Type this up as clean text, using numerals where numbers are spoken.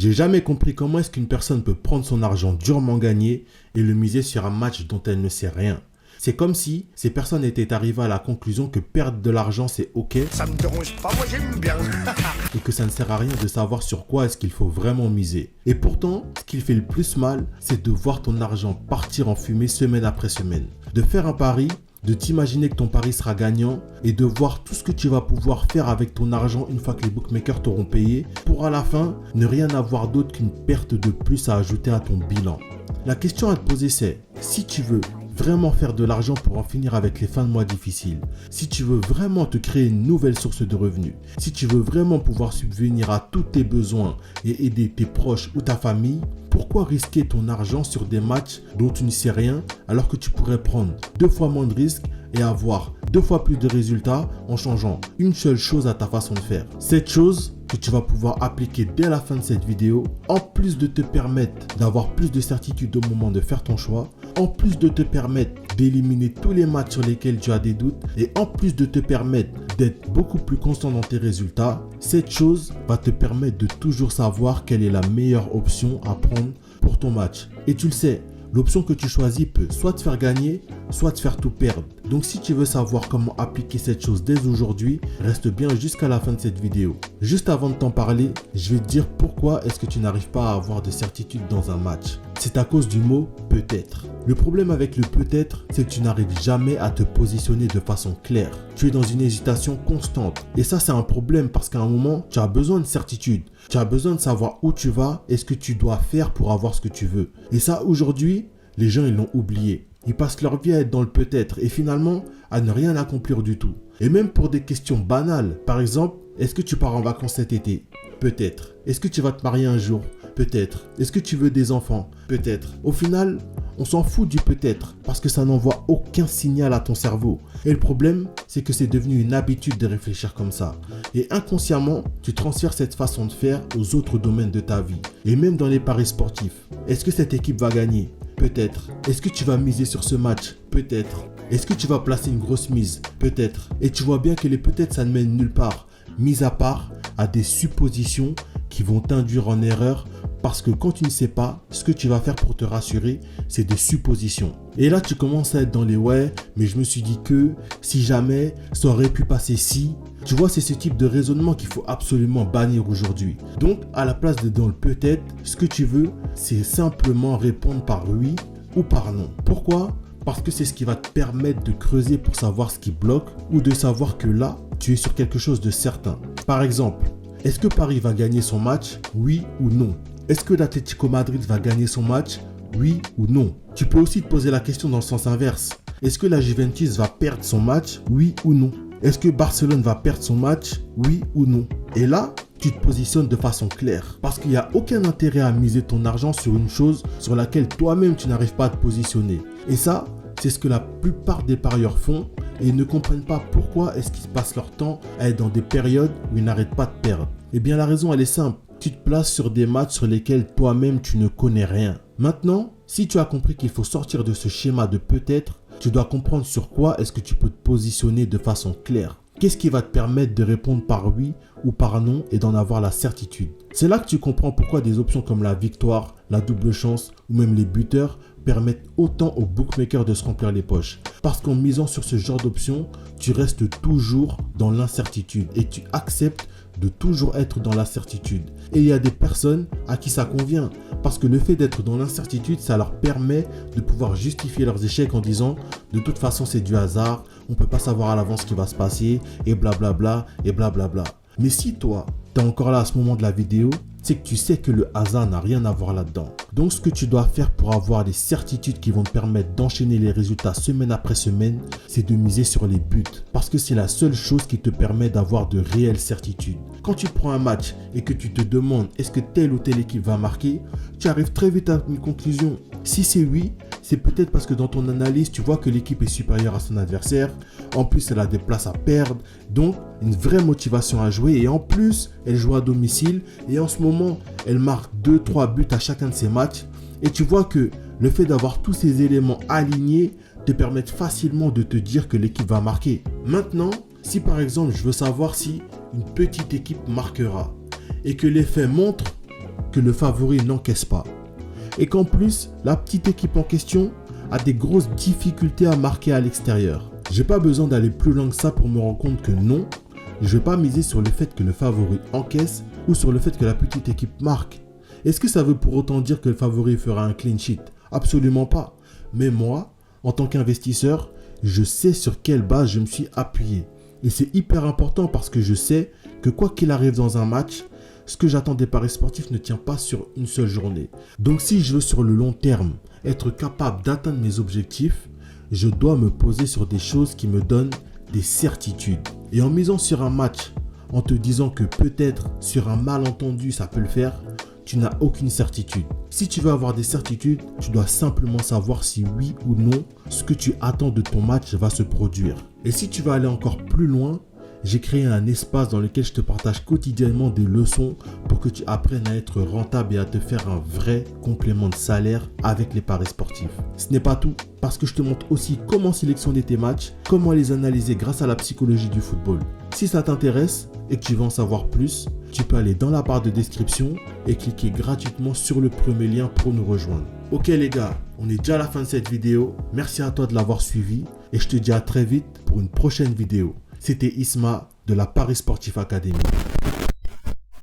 J'ai jamais compris comment est-ce qu'une personne peut prendre son argent durement gagné et le miser sur un match dont elle ne sait rien. C'est comme si ces personnes étaient arrivées à la conclusion que perdre de l'argent c'est ok. Ça me dérange pas, moi j'aime bien. Et que ça ne sert à rien de savoir sur quoi est-ce qu'il faut vraiment miser. Et pourtant, ce qui fait le plus mal, c'est de voir ton argent partir en fumée semaine après semaine. De faire un pari, de t'imaginer que ton pari sera gagnant et de voir tout ce que tu vas pouvoir faire avec ton argent une fois que les bookmakers t'auront payé pour à la fin ne rien avoir d'autre qu'une perte de plus à ajouter à ton bilan. La question à te poser c'est, si tu veux vraiment faire de l'argent pour en finir avec les fins de mois difficiles, si tu veux vraiment te créer une nouvelle source de revenus, si tu veux vraiment pouvoir subvenir à tous tes besoins et aider tes proches ou ta famille, pourquoi risquer ton argent sur des matchs dont tu ne sais rien alors que tu pourrais prendre 2 fois moins de risques et avoir 2 fois plus de résultats en changeant une seule chose à ta façon de faire. Cette chose que tu vas pouvoir appliquer dès la fin de cette vidéo, en plus de te permettre d'avoir plus de certitude au moment de faire ton choix, en plus de te permettre d'éliminer tous les matchs sur lesquels tu as des doutes et en plus de te permettre d'être beaucoup plus constant dans tes résultats, cette chose va te permettre de toujours savoir quelle est la meilleure option à prendre pour ton match. Et tu le sais, l'option que tu choisis peut soit te faire gagner, soit te faire tout perdre. Donc si tu veux savoir comment appliquer cette chose dès aujourd'hui, reste bien jusqu'à la fin de cette vidéo. Juste avant de t'en parler, je vais te dire pourquoi est-ce que tu n'arrives pas à avoir de certitude dans un match. C'est à cause du mot « peut-être ». Le problème avec le « peut-être », c'est que tu n'arrives jamais à te positionner de façon claire. Tu es dans une hésitation constante. Et ça, c'est un problème parce qu'à un moment, tu as besoin de certitude. Tu as besoin de savoir où tu vas et ce que tu dois faire pour avoir ce que tu veux. Et ça, aujourd'hui, les gens, ils l'ont oublié. Ils passent leur vie à être dans le peut-être et finalement à ne rien accomplir du tout. Et même pour des questions banales, par exemple, est-ce que tu pars en vacances cet été? Peut-être. Est-ce que tu vas te marier un jour? Peut-être. Est-ce que tu veux des enfants? Peut-être. Au final, on s'en fout du peut-être parce que ça n'envoie aucun signal à ton cerveau. Et le problème, c'est que c'est devenu une habitude de réfléchir comme ça. Et inconsciemment, tu transfères cette façon de faire aux autres domaines de ta vie. Et même dans les paris sportifs. Est-ce que cette équipe va gagner? Peut-être. Est-ce que tu vas miser sur ce match? Peut-être. Est-ce que tu vas placer une grosse mise? Peut-être. Et tu vois bien que les peut-être, ça ne mène nulle part. Mis à part à des suppositions qui vont t'induire en erreur parce que quand tu ne sais pas, ce que tu vas faire pour te rassurer, c'est des suppositions. Et là, tu commences à être dans les ouais, mais je me suis dit que si jamais, ça aurait pu passer si. Tu vois, c'est ce type de raisonnement qu'il faut absolument bannir aujourd'hui. Donc, à la place de dans le peut-être, ce que tu veux, c'est simplement répondre par oui ou par non. Pourquoi ? Parce que c'est ce qui va te permettre de creuser pour savoir ce qui bloque ou de savoir que là, tu es sur quelque chose de certain. Par exemple, est-ce que Paris va gagner son match? Oui ou non? Est-ce que l'Atlético Madrid va gagner son match? Oui ou non? Tu peux aussi te poser la question dans le sens inverse. Est-ce que la Juventus va perdre son match? Oui ou non? Est-ce que Barcelone va perdre son match? Oui ou non? Et là, tu te positionnes de façon claire. Parce qu'il n'y a aucun intérêt à miser ton argent sur une chose sur laquelle toi-même tu n'arrives pas à te positionner. Et ça, c'est ce que la plupart des parieurs font et ils ne comprennent pas pourquoi est-ce qu'ils passent leur temps à être dans des périodes où ils n'arrêtent pas de perdre. Eh bien la raison elle est simple. Tu te places sur des matchs sur lesquels toi-même tu ne connais rien. Maintenant, si tu as compris qu'il faut sortir de ce schéma de peut-être, tu dois comprendre sur quoi est-ce que tu peux te positionner de façon claire. Qu'est-ce qui va te permettre de répondre par oui ou par non et d'en avoir la certitude? C'est là que tu comprends pourquoi des options comme la victoire, la double chance ou même les buteurs permettent autant aux bookmakers de se remplir les poches. Parce qu'en misant sur ce genre d'options, tu restes toujours dans l'incertitude et tu acceptes de toujours être dans la certitude. Et il y a des personnes à qui ça convient parce que le fait d'être dans l'incertitude, ça leur permet de pouvoir justifier leurs échecs en disant de toute façon c'est du hasard, on ne peut pas savoir à l'avance ce qui va se passer et blablabla et blablabla. Mais si toi, tu es encore là à ce moment de la vidéo, c'est que tu sais que le hasard n'a rien à voir là-dedans. Donc ce que tu dois faire pour avoir les certitudes qui vont te permettre d'enchaîner les résultats semaine après semaine, c'est de miser sur les buts. Parce que c'est la seule chose qui te permet d'avoir de réelles certitudes. Quand tu prends un match et que tu te demandes est-ce que telle ou telle équipe va marquer, tu arrives très vite à une conclusion. Si c'est oui, c'est peut-être parce que dans ton analyse, tu vois que l'équipe est supérieure à son adversaire. En plus, elle a des places à perdre. Donc, une vraie motivation à jouer. Et en plus, elle joue à domicile. Et en ce moment, elle marque 2-3 buts à chacun de ses matchs. Et tu vois que le fait d'avoir tous ces éléments alignés te permettent facilement de te dire que l'équipe va marquer. Maintenant, si par exemple, je veux savoir si une petite équipe marquera et que les faits montrent que le favori n'encaisse pas. Et qu'en plus, la petite équipe en question a des grosses difficultés à marquer à l'extérieur. J'ai pas besoin d'aller plus loin que ça pour me rendre compte que non, je vais pas miser sur le fait que le favori encaisse ou sur le fait que la petite équipe marque. Est-ce que ça veut pour autant dire que le favori fera un clean sheet? Absolument pas. Mais moi, en tant qu'investisseur, je sais sur quelle base je me suis appuyé. Et c'est hyper important parce que je sais que quoi qu'il arrive dans un match, ce que j'attends des paris sportifs ne tient pas sur une seule journée. Donc si je veux sur le long terme être capable d'atteindre mes objectifs, je dois me poser sur des choses qui me donnent des certitudes. Et en misant sur un match, en te disant que peut-être sur un malentendu ça peut le faire, tu n'as aucune certitude. Si tu veux avoir des certitudes, tu dois simplement savoir si oui ou non ce que tu attends de ton match va se produire. Et si tu veux aller encore plus loin, j'ai créé un espace dans lequel je te partage quotidiennement des leçons pour que tu apprennes à être rentable et à te faire un vrai complément de salaire avec les paris sportifs. Ce n'est pas tout, parce que je te montre aussi comment sélectionner tes matchs, comment les analyser grâce à la psychologie du football. Si ça t'intéresse et que tu veux en savoir plus, tu peux aller dans la barre de description et cliquer gratuitement sur le premier lien pour nous rejoindre. Ok les gars, on est déjà à la fin de cette vidéo. Merci à toi de l'avoir suivi et je te dis à très vite pour une prochaine vidéo. C'était Isma de la Paris Sportif Academy.